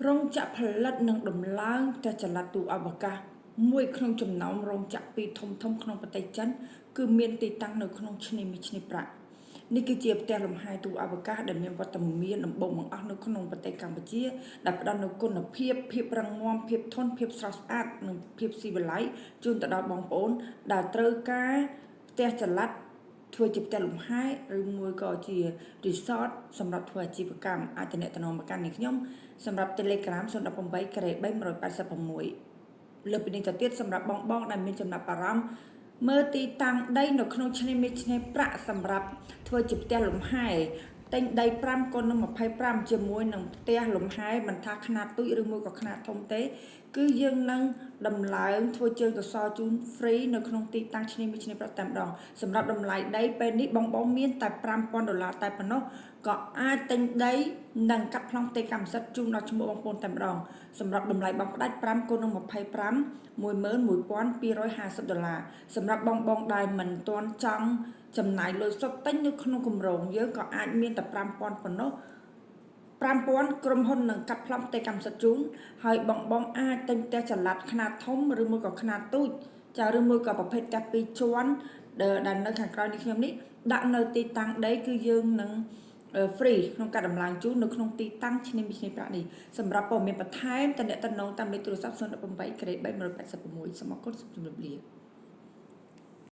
រោងចក្រផលិតនិងដំឡើងតែចល័តទូអវកាសមួយក្នុងចំណោមរោងចក្រពីរធំក្នុងប្រទេសចិនគឺមានទីតាំងនៅក្នុងឆ្នេរមេឆ្នេរប្រាក់នេះគឺជាផ្ទះលំហែទូអវកាសដែលមានវត្តមានដំបូងបង្អស់នៅក្នុងប្រទេសកម្ពុជាដែលផ្ដល់នូវគុណភាពរឹងមាំភាពធន់ភាពស្រស់ស្អាតនិងភាពស៊ីវិល័យជូនទៅដល់បងប្អូនដែលត្រូវការផ្ទះចល័តធ្វើជាផ្ទះលំហែឬមួយក៏ជា resort សម្រាប់ធ្វើអាជីវកម្មអាចទំនាក់ទំនងមកកាន់នេះខ្ញុំសម្រាប់ Telegram 018 186លើពីនេះទៅទៀតសម្រាប់បងដែលមានចំណាប់អារម្មណ៍មើលទីតាំងដីនៅក្នុងឆ្នេរមេឆ្នេរប្រាក់សម្រាប់ធ្វើជាផ្ទះលំហែទិញដី5x25ជាមួយនឹងផ្ទះលំហែមិនថាខ្នាតទូចឬមួយក៏ខ្នាតធំទេគឺយើងនឹងដំឡើងធ្វើជើងសសរជូន free នៅក្នុងទីតាំងឆ្នេរមេឆ្នេរប្រាក់តែម្ដងសម្រាប់តម្លៃដីពេលនេះបងមានតែ$5,000តែប៉ុណ្ណោះក៏អាចទិញដីនិងកាត់ប្លង់ផ្ទៃកម្មសិទ្ធិជូនដល់ឈ្មោះបងប្អូនតែម្ដងសម្រាប់តម្លៃបងផ្ដាច់5x25 $11,250សម្រាប់បងដែលមិនទាន់ចង់ចំណាយលុយសុទ្ធទិញនៅក្នុងគម្រោងយើងក៏អាចមានតែ5,000ប៉ុណ្ណោះ5,000ក្រុមហ៊ុននឹងកាត់ប្លង់ផ្ទៃកម្មសិទ្ធិជូនហើយបងអាចទិញផ្ទះចល័តខ្នាតធំឬមួយក៏ខ្នាតទូចចាឬមួយក៏ប្រភេទផ្ទះ2ជាន់ដែលនៅខាងក្រោយនេះខ្ញុំនេះដាក់នៅទីតាំងដីគឺយើងនឹងfree ក្នុងការដំឡើងជូននៅក្នុងទីតាំងឆ្នេរមេឆ្នេរប្រាក់នេះសម្រាប់ព័ត៌មានបន្ថែមតំណតាមលេខទូរស័ព្ទ018 386សូមអរគុណសូមជម្រាបលា